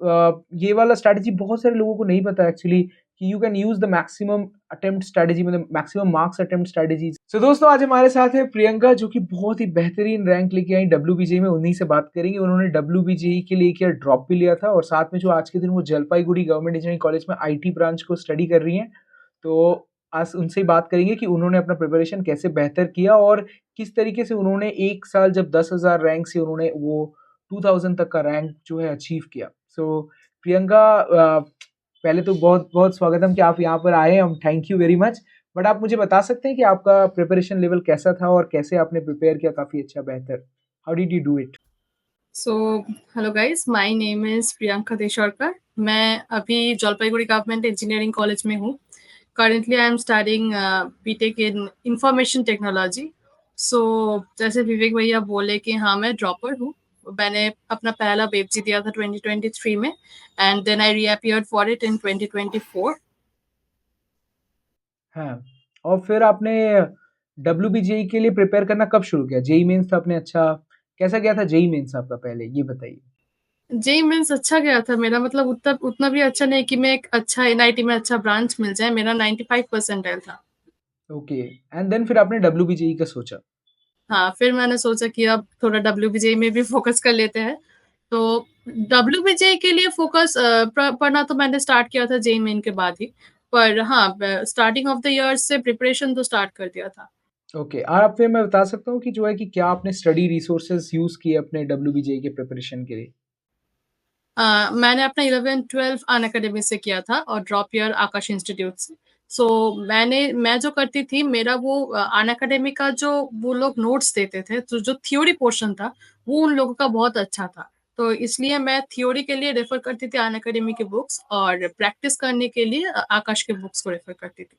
ये वाला स्ट्रैटेजी बहुत सारे लोगों को नहीं पता एक्चुअली कि you can use the maximum attempt strategy मतलब मैक्सिमम मार्क्स अटेम्प्ट स्ट्रैटेजीज़। सो दोस्तों आज हमारे साथ है प्रियंका जो कि बहुत ही बेहतरीन रैंक लेके आई डब्ल्यूबीजेई में, उन्हीं से बात करेंगे। उन्होंने डब्ल्यूबीजेई के लिए किया ड्रॉप भी लिया था और साथ में जो आज के दिन वो जलपाईगुड़ी गवर्नमेंट इंजीनियरिंग कॉलेज में आईटी ब्रांच को स्टडी कर रही हैं। तो आज उनसे ही बात करेंगे कि उन्होंने अपना प्रिपरेशन कैसे बेहतर किया और किस तरीके से उन्होंने 1 साल जब 10,000 रैंक से उन्होंने वो 2000 तक का रैंक जो है अचीव किया। सो प्रियंका पहले तो बहुत-बहुत स्वागतम कि आप यहाँ पर आए, हम thank you very much. But आप मुझे बता सकते हैं कि आपका प्रिपरेशन लेवल कैसा था और कैसे आपने प्रिपेयर किया काफ़ी अच्छा बेहतर? How did you do it? So hello guys, my name is Priyanka Deshorkar. मैं अभी जलपाईगुड़ी गवर्नमेंट इंजीनियरिंग कॉलेज में हूँ। Currently I am studying BTech in information technology. So जैसे विवेक भैया बोले कि हाँ मैं ड्रॉपर हूँ। मैंने अपना पहला वेबजी दिया था 2023 में and then I reappeared for it in 2024। हाँ, और फिर आपने डब्ल्यूबीजेई के लिए प्रिपेयर करना कब शुरू किया? जेईई मेंस तो आपने अच्छा कैसा गया था जेईई मेंस आपका पहले ये बताइए? जेईई मेंस अच्छा गया था मेरा, मतलब उतना उतना भी अच्छा नहीं कि मैं एक अच्छा एनआईटी में अच्छा ब्रांच मिल जाए। मेरा 95 परसेंटाइल था। ओके एंड देन फिर आपने डब्ल्यूबीजेई का सोचा? हाँ, फिर मैंने सोचा कि अब थोड़ा डब्ल्यूबीजेई में भी फोकस कर लेते हैं। तो डब्ल्यूबीजेई के लिए फोकस पढ़ना तो मैंने स्टार्ट किया था जेईई मेन के बाद ही। पर हाँ, स्टार्टिंग ऑफ द ईयर से प्रिपरेशन तो स्टार्ट कर दिया था। ओके और आप फिर मैं बता सकता हूँ कि जो है कि क्या आपने स्टडी रिसोर्सेज यूज़ किए अपने डब्ल्यूबीजेई के प्रिपरेशन के लिए? मैंने अपना 11-12 अन अकेडमी से किया था और ड्रॉप ईयर आकाश इंस्टीट्यूट से। सो मैं जो करती थी, मेरा वो अन अकेडमी का जो वो लोग नोट्स देते थे, तो जो थ्योरी पोर्शन था वो उन लोगों का बहुत अच्छा था। तो इसलिए मैं थ्योरी के लिए रेफर करती थी अन अकेडमी की बुक्स और प्रैक्टिस करने के लिए आकाश के बुक्स को रेफर करती थी।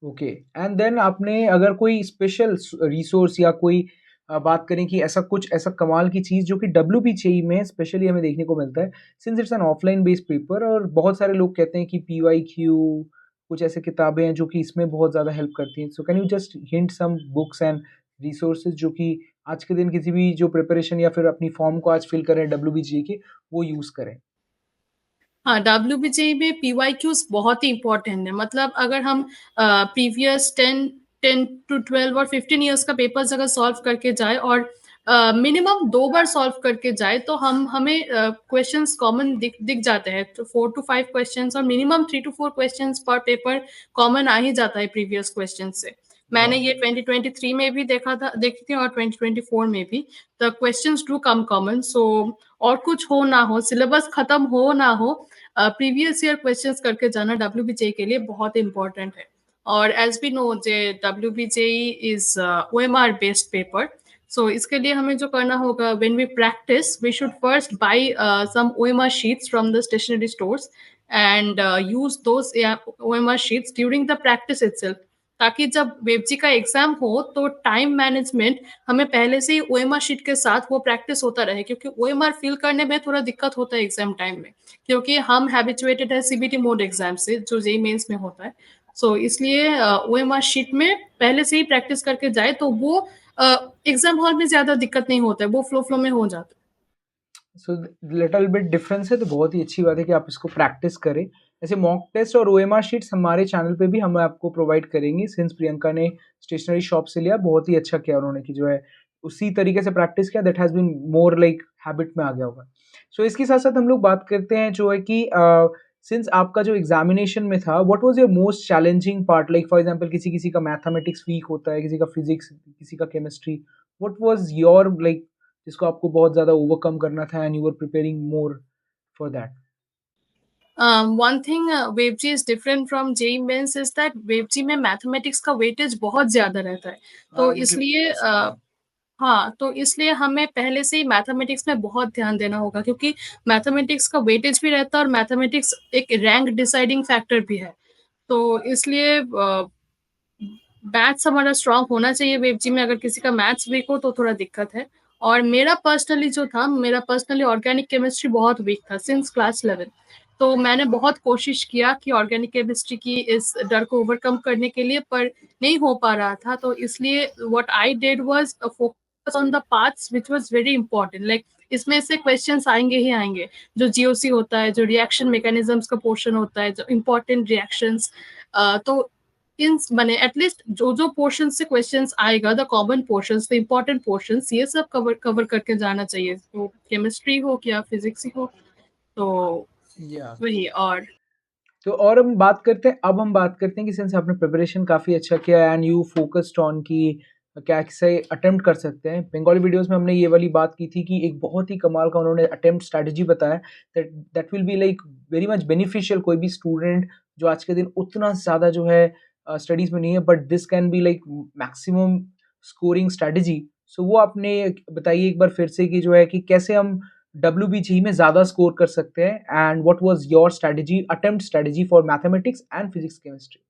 ओके एंड देन आपने अगर कोई स्पेशल रिसोर्स या कोई बात करें कि ऐसा कुछ ऐसा कमाल की चीज़ जो कि डब्ल्यूबीजेई में स्पेशली हमें देखने को मिलता है since it's an offline based paper और बहुत सारे लोग कहते हैं कि पीवाईक्यू कुछ ऐसे किताबें हैं जो कि इसमें बहुत ज़्यादा हेल्प करती हैं। So can you just hint some books and resources जो कि आज के दिन किसी भी जो प्रिपरेशन या फिर अपनी फॉर्म को आज फिल करें डब्ल्यूबीजेई के वो यूज़ करें? हाँ, डब्ल्यूबीजेई में पीवाईक्यूज बहुत ही इंपॉर्टेंट है। मतलब अगर हम प्रीवियस 10 टू 12 और 15 ईयर्स का पेपर्स अगर सॉल्व करके जाए और मिनिमम 2 बार सॉल्व करके जाए तो हमें क्वेश्चंस कॉमन दिख जाते हैं। तो 4 to 5 क्वेश्चंस और मिनिमम 3 to 4 क्वेश्चंस पर पेपर कॉमन आ ही जाता है प्रीवियस क्वेश्चन से। मैंने ये 2023 में भी देखी थी और 2024 में भी। The questions do come common. So और कुछ हो ना हो, सिलेबस खत्म हो ना हो, प्रीवियस ईयर क्वेश्चंस करके जाना डब्ल्यूबीजेई के लिए बहुत इंपॉर्टेंट है। और as we know J WBJEE is OMR based paper. So इसके लिए हमें जो करना होगा, when we practice we should first buy some OMR sheets from the stationery stores and use those OMR sheets during the practice itself, ताकि जब वेबजी का exam हो तो टाइम मैनेजमेंट हमें पहले से ही ओएमआर शीट के साथ वो प्रैक्टिस होता रहे। क्योंकि ओएमआर फिल करने में थोड़ा दिक्कत होता है एग्जाम टाइम में, क्योंकि हम हैबिचुएटेड है सीबीटी मोड एग्जाम से जो जेई मेंस में होता है। सो इसलिए ओएमआर शीट में पहले से ही प्रैक्टिस करके जाए तो वो एग्जाम हॉल में ज्यादा दिक्कत नहीं होता है, वो फ्लो में हो जाता है। सो लिटिल बिट डिफरेंस है तो बहुत ही अच्छी बात है कि आप इसको प्रैक्टिस करें। ऐसे मॉक टेस्ट और ओएमआर शीट्स हमारे चैनल पे भी हम आपको प्रोवाइड करेंगे सिंस प्रियंका ने स्टेशनरी शॉप से लिया, बहुत ही अच्छा किया उन्होंने कि जो है उसी तरीके से प्रैक्टिस किया, that has been more like habit में आ गया होगा। सो इसके साथ-साथ हम लोग बात करते हैं जो है कि सिंस आपका जो एग्ज़ामिनेशन में था, what was your most challenging part? Like for example किसी-किसी का मैथमेटिक्स वीक होता है, किसी का फिज़िक्स, किसी का chemistry. What was your like जिसको आपको बहुत ज़्यादा ओवरकम करना था and you were preparing more for that? One thing वेबजी is different from JEE mains is that वेबजी में मैथमेटिक्स का वेटेज बहुत ज्यादा रहता है। तो इसलिए हाँ, तो इसलिए हमें पहले से ही मैथमेटिक्स में बहुत ध्यान देना होगा, क्योंकि मैथमेटिक्स का वेटेज भी रहता है और मैथमेटिक्स एक रैंक डिसाइडिंग फैक्टर भी है। तो इसलिए मैथ्स हमारा स्ट्रांग होना चाहिए वेबजी में। अगर किसी का मैथ्स वीक हो तो थोड़ा दिक्कत है। और मेरा पर्सनली ऑर्गेनिक केमिस्ट्री बहुत वीक था सिंस क्लास 11। तो मैंने बहुत कोशिश किया कि ऑर्गेनिक केमिस्ट्री की इस डर को ओवरकम करने के लिए, पर नहीं हो पा रहा था। तो इसलिए what I did was focus on the parts which was very important, like इसमें से क्वेश्चंस आएँगे ही आएँगे। जो जीओसी होता है, जो रिएक्शन मैकेनिज़्म्स का पोर्शन होता है, जो इम्पोर्टेंट रिएक्शंस तो इन माने एटलीस्ट जो पोर्शन से क्वेश्चंस आएगा, the common portions, the important portions, ये सब कवर कवर करके जाना चाहिए। तो केमिस्ट्री हो या फिज़िक्स ही हो, तो या वही और तो और हम बात करते हैं कि सिंस आपने प्रिपरेशन काफ़ी अच्छा किया एंड यू फोकस्ड ऑन कि कैसे अटेम्प्ट कर सकते हैं। बंगाली वीडियोज़ में हमने ये वाली बात की थी कि एक बहुत ही कमाल का उन्होंने अटेम्प्ट स्ट्रैटेजी बताया that that will be like very much beneficial कोई भी स्टूडेंट जो आज के दिन उतना ज़्यादा जो है स्टडीज़ में नहीं है but this can be like maximum scoring strategy. So वो आपने बताइए एक बार फिर से कि जो है कि कैसे हम WBG में ज़्यादा स्कोर कर सकते हैं and what was your strategy attempt strategy for mathematics and physics chemistry.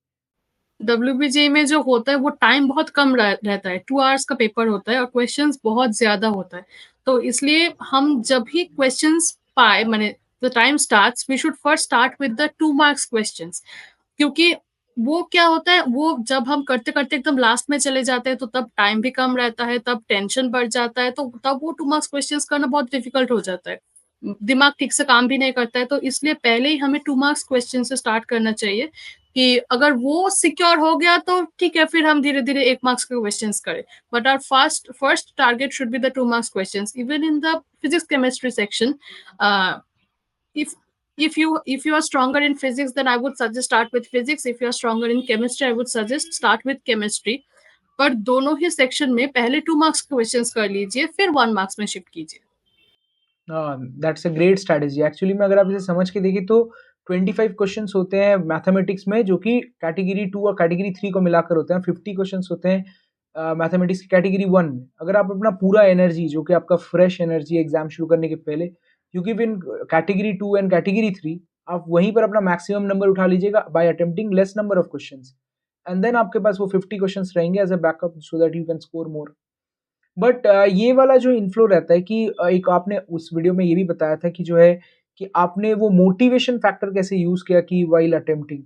WBJE में जो होता है वो टाइम बहुत कम रहता है, 2 आवर्स का पेपर होता है और क्वेश्चंस बहुत ज़्यादा होता है। तो इसलिए हम जब भी क्वेश्चंस पाए माने the time starts we should first start with the 2 marks questions क्योंकि वो क्या होता है, वो जब हम करते-करते एकदम लास्ट में चले जाते हैं, तो तब टाइम भी कम रहता है, तब टेंशन बढ़ जाता है, तो तब वो 2 मार्क्स क्वेश्चंस करना बहुत डिफिकल्ट हो जाता है। दिमाग ठीक से काम भी नहीं करता है, तो इसलिए पहले ही हमें 2 मार्क्स क्वेश्चन से स्टार्ट करना चाहिए कि अगर वो सिक्योर हो गया, तो ठीक है, फिर हम धीरे-धीरे 1 मार्क्स के क्वेश्चंस करें। But our first target should be the 2 marks questions. Even in the physics chemistry section, uh, if if you are stronger in physics, then I would suggest start with physics. If you are stronger in chemistry, I would suggest start with chemistry. पर दोनों ही section में पहले 2 marks questions कर लीजिए, फिर 1 marks में shift कीजिए। That's a great strategy actually में अगर आप इसे समझ के देखिए तो 25 क्वेश्चंस होते हैं मैथमेटिक्स में जो कि कैटेगरी 2 और कैटेगरी 3 को मिलाकर होते हैं 50 क्वेश्चंस होते हैं मैथमेटिक्स की कैटेगरी 1 में। अगर आप अपना पूरा एनर्जी जो कि आपका फ्रेश एनर्जी एग्जाम शुरू करने के पहले you give in category 2 and category 3 आप वहीं पर अपना मैक्सिमम नंबर उठा लीजिएगा by attempting less number of questions and then आपके पास वो 50 क्वेश्चंस रहेंगे as a backup so that you can score more. But ये वाला जो इन्फ्लो रहता है कि एक आपने उस वीडियो में ये भी बताया था कि जो है कि आपने वो मोटिवेशन फैक्टर कैसे यूज़ किया कि व्हाइल अटेम्प्टिंग,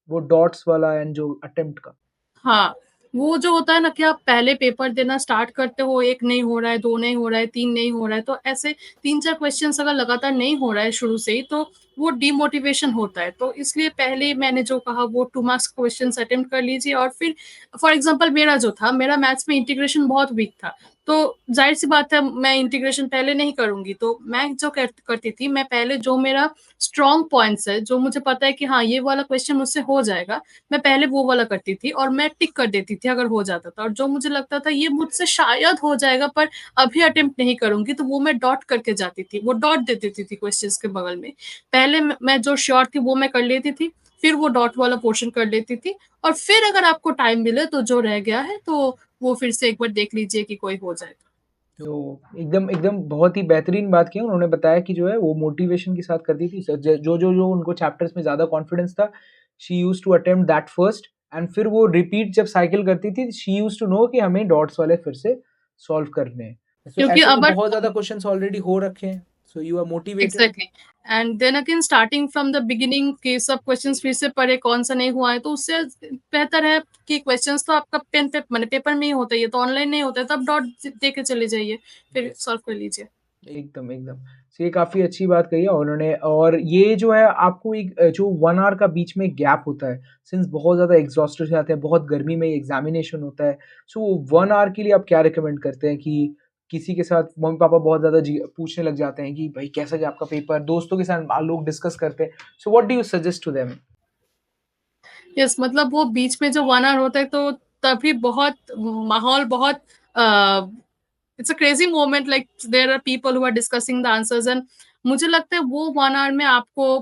वो डॉट्स वाला एंड जो अटेम्प्ट का। हाँ, वो जो होता है ना कि आप पहले पेपर देना स्टार्ट करते हो, 1 नहीं हो रहा है, 2 नहीं हो रहा है, 3 नहीं हो रहा है, तो ऐसे 3-4 क्वेश्चन्स अगर लगातार नहीं हो रहा है शुरू से ही, तो वो डिमोटिवेशन होता है। तो इसलिए पहले मैंने जो कहा वो 2 मार्क्स क्वेश्चन्स अटेम्प्ट कर लीजिए और फिर फॉर एग्ज़ाम्पल मेरा जो था, मेरा मैथ्स में इंटीग्रेशन बहुत वीक था। तो ज़ाहिर-सी बात है मैं इंटीग्रेशन पहले नहीं करूँगी, तो मैं जो करती थी, मैं पहले जो मेरा स्ट्रॉन्ग पॉइंट्स है, जो मुझे पता है कि हाँ, ये वाला क्वेश्चन मुझसे हो जाएगा, मैं पहले वो वाला करती थी और मैं टिक कर देती थी अगर हो जाता था और जो मुझे लगता था ये मुझसे शायद हो जाएगा पर अभी अटेम्प्ट नहीं करूँगी तो वो मैं डॉट करके जाती थी। वो डॉट दे देती थी क्वेश्चंस के बगल में। पहले मैं जो श्योर थी वो मैं कर लेती थी, फिर वो डॉट वाला पोर्शन कर लेती थी और फिर अगर आपको टाइम मिले तो जो रह गया है तो वो फिर से एक बार देख लीजिए कि कोई हो जाए। तो एकदम एकदम बहुत ही बेहतरीन बात की उन्होंने बताया कि जो है वो मोटिवेशन के साथ करती थी जो उनको चैप्टर्स में ज़्यादा कॉन्फिडेंस था she used to attempt that first and फिर वो रिपीट जब साइकिल करती थी शी यूज्ड टू नो कि हमें डॉट्स वाले फिर से सॉल्व करने हैं। तो क्योंकि ऐसे तो अगर बहुत ज़्यादा क्वेश्चंस ऑलरेडी हो रखे हैं so you are motivated. Exactly and then again starting from the beginning कि सब क्वेश्चंस फिर से पढ़े कौन सा नहीं हुआ है तो उससे बेहतर है कि क्वेश्चंस तो आपका पेन पे मैंने पेपर में ही होता है, ये तो ऑनलाइन नहीं होता है, तब डॉट दे के चले जाइए फिर सॉल्व कर लीजिए। एकदम, एकदम। तो ये काफ़ी अच्छी बात कही है उन्होंने और ये जो है आपको एक जो 1 आवर का बीच में गैप होता है, सिंस बहुत ज़्यादा एग्ज़ॉस्टेड हो जाते हैं, बहुत गर्मी में एग्ज़ामिनेशन होता है, सो 1 आवर के लिए आप क्या रिकमेंड करते हैं कि किसी के साथ मम्मी-पापा बहुत ज़्यादा जी पूछने लग जाते हैं कि भाई कैसा गया आपका पेपर? दोस्तों के साथ लोग डिस्कस करते हैं, so what do you suggest to them? Yes मतलब वो बीच में जो 1 आवर होता है तो तभी बहुत माहौल बहुत it's a crazy moment like there are people who are discussing the answers and मुझे लगता है वो 1 आवर में आपको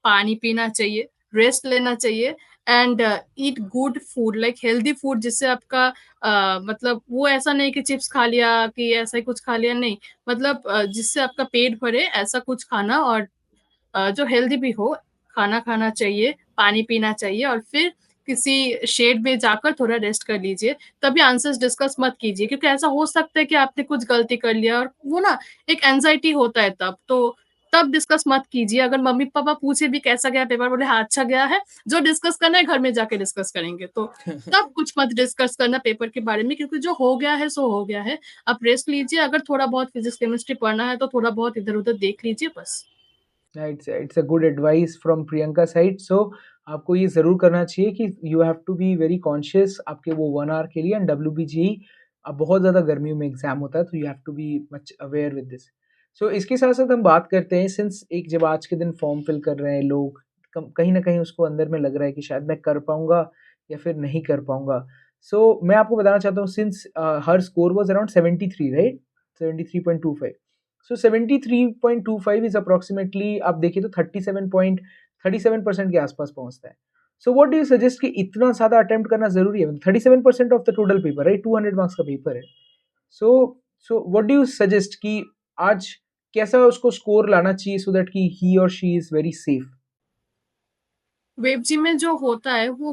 पानी पीना चाहिए, रेस्ट लेना चाहिए and eat good food like healthy food जिससे आपका मतलब वो ऐसा नहीं कि चिप्स खा लिया कि ऐसा ही कुछ खा लिया नहीं मतलब जिससे आपका पेट भरे ऐसा कुछ खाना और जो हेल्दी भी हो, खाना खाना चाहिए, पानी पीना चाहिए और फिर किसी शेड में जाकर थोड़ा रेस्ट कर लीजिए। तभी आंसर्स डिस्कस मत कीजिए क्योंकि ऐसा हो सकता है कि आपने कुछ गलती कर लिया और वो ना एक एंग्ज़ायटी होता है तब। तो तब डिस्कस मत कीजिए। अगर मम्मी-पापा पूछे भी कैसा गया पेपर, बोले हाँ, अच्छा गया है, जो डिस्कस करना है घर में जाके डिस्कस करेंगे। तो तब कुछ मत डिस्कस करना पेपर के बारे में, क्योंकि जो हो गया है सो हो गया है। आप रेस्ट लीजिए, अगर थोड़ा बहुत फिज़िक्स, केमिस्ट्री पढ़ना है तो थोड़ा बहुत इधर-उधर देख लीजिए बस। It's a good advice from Priyanka side. So आपको ये ज़रूर करना चाहिए कि you have to be very conscious आपके वो 1 आवर के लिए। एंड डब्ल्यूबीजीई अब बहुत ज़्यादा गर्मियों में एग्ज़ाम होता है, तो you have to be much aware with this. So इसके साथ-साथ हम बात करते हैं, सिंस एक जब आज के दिन फॉर्म फिल कर रहे हैं लोग, कम कहीं न कहीं उसको अंदर में लग रहा है कि शायद मैं कर पाऊँगा या फिर नहीं कर पाऊँगा। सो मैं आपको बताना चाहता हूँ, since her score was around 73, right? 73.25। So 73.25 is approximately आप देखिए तो 37% के आसपास पहुँचता है। So what do you suggest कि इतना ज़्यादा अटेम्प्ट करना ज़रूरी है? 37% of the total paper, right? 200 marks का पेपर है। So so what do you suggest कि आज कैसा उसको स्कोर लाना चाहिए सो दैट कि ही और शी इज़ वेरी सेफ? वेब जी में जो होता है वो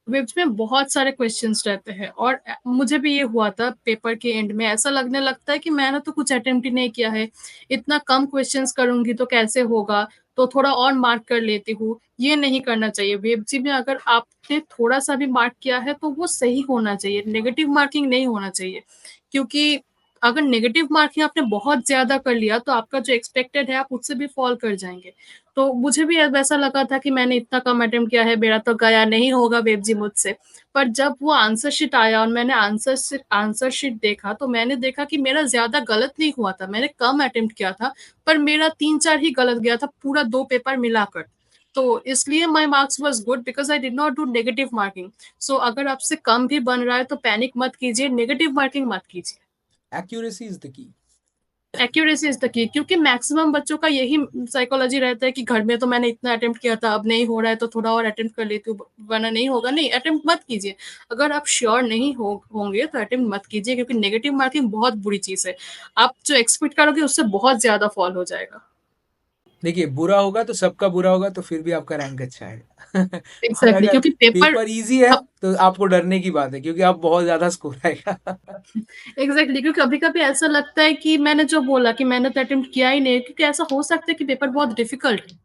वेब जी में बहुत सारे क्वेश्चंस रहते हैं, और मुझे भी ये हुआ था पेपर के एंड में, ऐसा लगने लगता है कि मैंने तो कुछ अटेम्प्ट ही नहीं किया है, इतना कम क्वेश्चंस करूंगी तो कैसे होगा, तो थोड़ा और मार्क कर लेती हूँ। ये नहीं करना चाहिए। वेब जी में अगर आपने थोड़ा सा भी मार्क किया है तो वो सही होना चाहिए, नेगेटिव मार्किंग नहीं होना चाहिए। क्योंकि अगर नेगेटिव मार्किंग आपने बहुत ज्यादा कर लिया तो आपका जो एक्सपेक्टेड है आप उससे भी फॉल कर जाएंगे। तो मुझे भी अब ऐसा लगा था कि मैंने इतना कम अटेम्प्ट किया है, मेरा तो गया नहीं होगा वेब जी मुझसे। पर जब वो आंसर शीट आया और मैंने आंसर शीट देखा, तो मैंने देखा कि मेरा ज़्यादा गलत नहीं हुआ था, मैंने कम अटेम्प्ट किया था, पर मेरा 3-4 ही गलत गया था, पूरा 2 पेपर मिलाकर। तो इसलिए my marks was good because I did not do negative marking. So अगर आपसे कम भी बन रहा है तो पैनिक मत कीजिए, नेगेटिव मार्किंग मत कीजिए। Accuracy is the key. Accuracy is the key, क्योंकि मैक्सिमम बच्चों का यही साइकोलॉजी रहता है कि घर में तो मैंने इतना अटेम्प्ट किया था, अब नहीं हो रहा है तो थोड़ा और अटेम्प्ट कर लेती हूँ, वरना नहीं होगा। नहीं, अटेम्प्ट मत कीजिए। अगर आप श्योर नहीं होंगे तो अटेम्प्ट मत कीजिए, क्योंकि नेगेटिव मार्किंग बहुत बुरी चीज है। आप जो एक्सपेक्ट करोगे उससे बहुत ज्यादा फॉल हो जाएगा। देखिए, बुरा होगा तो सबका बुरा होगा, तो फिर भी आपका रैंक अच्छा आएगा। और एग्जैक्टली, अगर क्योंकि पेपर पेपर इजी है तो आपको डरने की बात है, क्योंकि आप बहुत ज्यादा स्कोर आएगा। एग्जैक्टली क्योंकि कभी कभी ऐसा लगता है कि मैंने जो बोला कि मैंने तो अटेम्प्ट किया ही नहीं, क्योंकि ऐसा हो सकता है कि पेपर बहुत डिफिकल्ट है,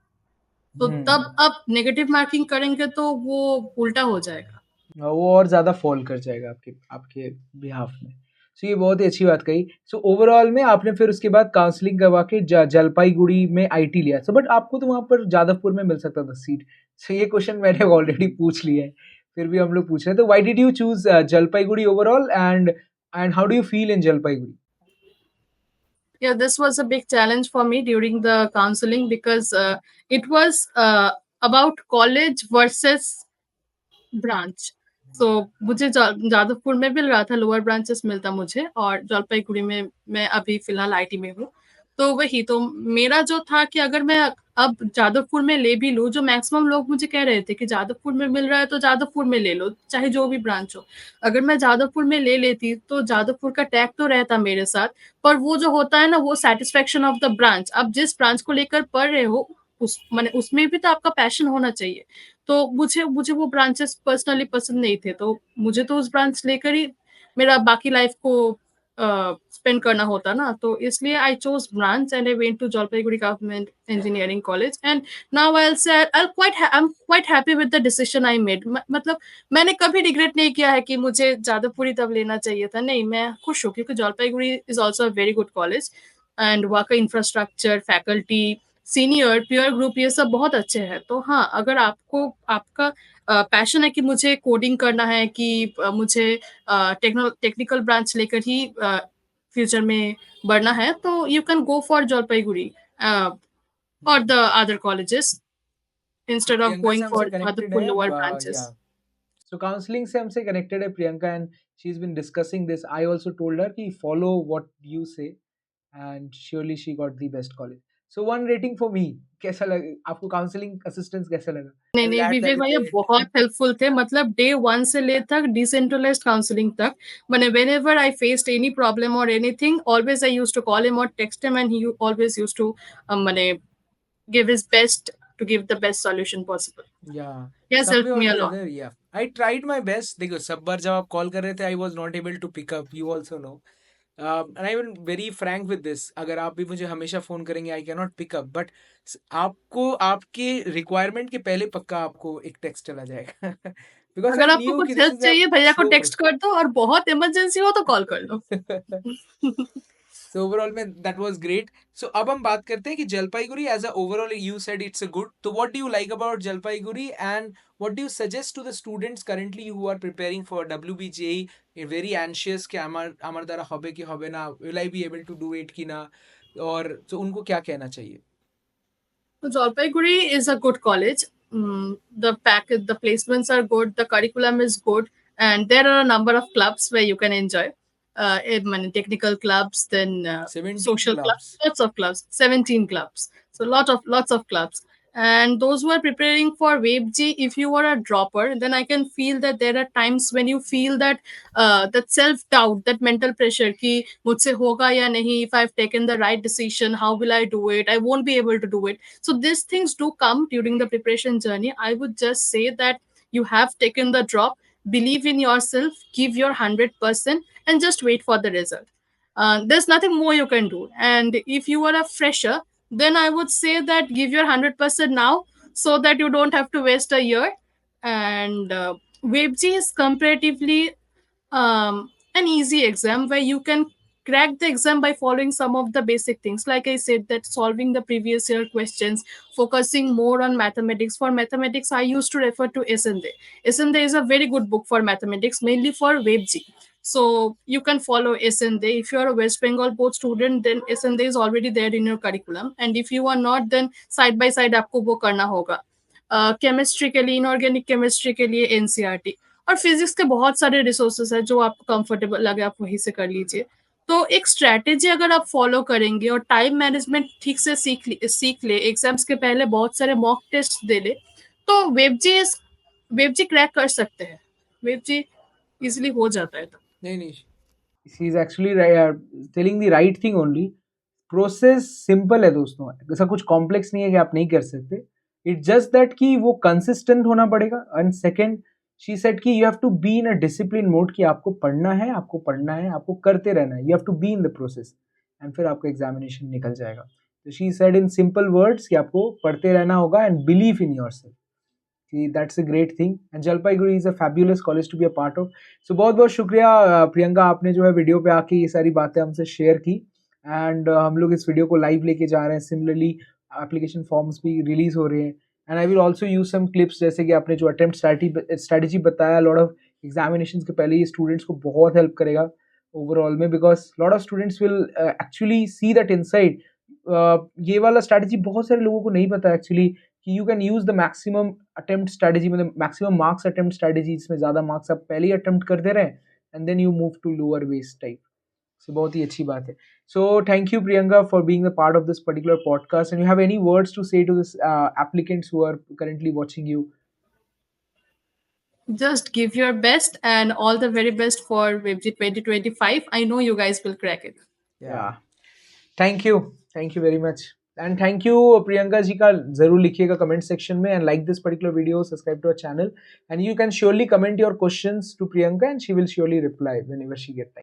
तो तब आप नेगेटिव मार्किंग करेंगे तो वो उल्टा हो जाएगा। वो और ज़्यादा फ़ॉल कर जाएगा आपके आपके बिहाफ़ में। सो ये बहुत ही अच्छी बात कही। सो ओवरऑल में आपने फिर उसके बाद काउंसलिंग करवा के जलपाईगुड़ी में आईटी लिया। सो बट आपको तो वहाँ पर जादवपुर में मिल सकता था सीट। सो ये क्वेश्चन मैंने ऑलरेडी पूछ लिया है, फिर भी हम लोग पूछ रहे हैं। तो why did you choose Jalpaiguri overall and how do you feel in Jalpaiguri? Yeah, this was a big challenge for me during the counseling because it was about college versus branch. So मुझे जादवपुर में मिल रहा था, लोअर ब्रांचेस मिलता मुझे, और जलपाईगुड़ी में मैं अभी फिलहाल आईटी में हूँ। तो वही तो मेरा जो था कि अगर मैं अब जादवपुर में ले भी लूँ, जो मैक्सिमम लोग मुझे कह रहे थे कि जादवपुर में मिल रहा है तो जादवपुर में ले लो, चाहे जो भी ब्रांच हो। अगर मैं जादवपुर में ले लेती तो जादवपुर का टैग तो रहता मेरे साथ, पर वो जो होता है ना, वो सेटिस्फेक्शन ऑफ द ब्रांच, आप जिस ब्रांच को लेकर पढ़ रहे हो उस माने उसमें भी तो आपका पैशन होना चाहिए। तो मुझे मुझे वो ब्रांचेस पर्सनली पसंद नहीं थे, तो मुझे तो उस ब्रांच लेकर ही मेरा बाकी लाइफ को स्पेंड करना होता ना, तो इसलिए I chose branch and I went to Jalpaiguri government engineering college, and now I am quite happy with the decision I made. मतलब मैंने कभी रिग्रेट नहीं किया है कि मुझे जादवपुरी तब लेना चाहिए था। नहीं, मैं खुश हूँ, क्योंकि Jalpaiguri is also a very good college, and वहाँ का infrastructure, faculty, senior, peer group, ये सब बहुत अच्छे हैं। तो हाँ, अगर आपको आपका पैशन है कि मुझे कोडिंग करना है, कि मुझे टेक्निकल ब्रांच लेकर ही फ्यूचर में बढ़ना है, तो you can go for Jalpaiguri और the other colleges instead of Priyanka से गोइंग हमसे फॉर कनेक्टेड जादवपुर है लोअर या ब्रांचेस। सो काउंसलिंग से हमसे कनेक्टेड है Priyanka, and she is been discussing this. I also told her कि follow what you say, and surely she got the best college. So one rating for me, कैसा लगा आपको counselling assistance कैसा लगा? नहीं, I'm नहीं, glad that विवेक भैया बहुत हेल्पफुल थे, मतलब डे 1 से ले तक डिसेंट्रलाइज्ड काउंसलिंग तक। मैंने whenever I faced any problem और anything, always I used to call him और text him, and he always used to माने give his best to give the best solution possible. yeah, He has some way helped or me a the lot. other, yeah, I tried my best. देखो, सब बार जब आप call कर रहे थे, I was not able to pick up, you also know. And I am very frank with this, अगर आप भी मुझे हमेशा फोन करेंगे I can not pick up, but आपको आपके रिक्वायरमेंट के पहले पक्का आपको एक टेक्स्ट चला जाएगा बिकॉज अगर आई आपको न्यू कि कुछ दिस हेल्प इज अ चाहिए भैया को शो टेक्स्ट कर दो, और बहुत इमरजेंसी हो तो कॉल कर लो। So overall में that was great. So अब हम बात करते हैं कि Jalpaiguri as a overall you said it's a good. So what do you like about Jalpaiguri and what do you suggest to the students currently who are preparing for WBJE, very anxious कि আমার দ্বারা হবে কি হবে না, will I be able to do it कि ना, और so उनको क्या कहना चाहिए? Jalpaiguri is a good college. The placements are good, the curriculum is good, and there are a number of clubs where you can enjoy. Technical clubs, then 17 social clubs, clubs. lots of clubs, 17 clubs. So lots of clubs. And those who are preparing for WebG, if you are a dropper, then I can feel that there are times when you feel that that self doubt, that mental pressure ki mujhse hoga ya nahi, if I've taken the right decision, how will I do it, I won't be able to do it. So these things do come during the preparation journey. I would just say that you have taken the drop, believe in yourself, give your 100%, and just wait for the result. There's nothing more you can do. And if you are a fresher, then I would say that give your 100% now, so that you don't have to waste a year. And WebG is comparatively an easy exam where you can crack the exam by following some of the basic things. Like I said, that solving the previous year questions, focusing more on mathematics. For mathematics, I used to refer to SND. SND is a very good book for mathematics, mainly for WebG. So you can follow SND. If you are a West Bengal board student, then SND is already there in your curriculum. And if you are not, then side by side आपको वो करना होगा. Chemistry के लिए, inorganic chemistry के लिए NCERT, और physics के बहुत सारे रिसोर्सेज है, जो आपको कंफर्टेबल लगे आप वहीं से कर लीजिए. तो एक स्ट्रैटेजी अगर आप फॉलो करेंगे और टाइम मैनेजमेंट ठीक से सीख ले, एग्जाम्स के पहले बहुत सारे मॉक टेस्ट दे ले, तो वेबजी क्रैक कर सकते हैं. वेबजी इजिली हो जाता है. नहीं नहीं, She is actually telling the right thing only. Process simple है दोस्तों, ऐसा कुछ कॉम्प्लेक्स नहीं है कि आप नहीं कर सकते. इट जस्ट दैट कि वो कंसिस्टेंट होना पड़ेगा. एंड सेकेंड, शी सेड कि you have to be in a discipline mode, कि आपको पढ़ना है, आपको करते रहना है. You have to be in the process, and फिर आपका एग्जामिनेशन निकल जाएगा. तो she said in simple words कि आपको पढ़ते रहना होगा and believe in yourself. That's a great thing, and Jalpaiguri is a fabulous college to be a part of. So बहुत बहुत शुक्रिया प्रियंका, आपने जो है वीडियो पे आके ये सारी बातें हमसे शेयर की. एंड हम लोग इस वीडियो को लाइव लेके जा रहे हैं. सिमिलरली एप्लीकेशन फॉर्म्स भी रिलीज हो रहे हैं, and I will also use some clips, जैसे कि आपने जो अटेम्प्ट स्ट्रैटेजी बताया, लॉट ऑफ एग्जामिनेशन के पहले ये स्टूडेंट्स को बहुत हेल्प करेगा ओवरऑल में, because lot of students will actually see that inside. ये वाला स्ट्रैटेजी बहुत सारे लोगों को नहीं पता एक्चुअली, कि you can use the maximum attempt strategy, मतलब मैक्सिमम मार्क्स अटेम्प्ट स्ट्रैटेजी, इसमें ज़्यादा मार्क्स आप पहले ही अटेम्प्ट करते रहे and then you move to lower base type. So बहुत ही अच्छी बात है. So thank you Priyanka for being the part of this particular podcast, and you have any words to say to this applicants who are currently watching you? Just give your best, and all the very best for WebG 2025. I know you guys will crack it. Yeah. Thank you very much, and thank you Priyanka ji का. जरूर लिखिएगा comment section में, and like this particular video, subscribe to our channel, and you can surely comment your questions to Priyanka, and she will surely reply whenever she get time.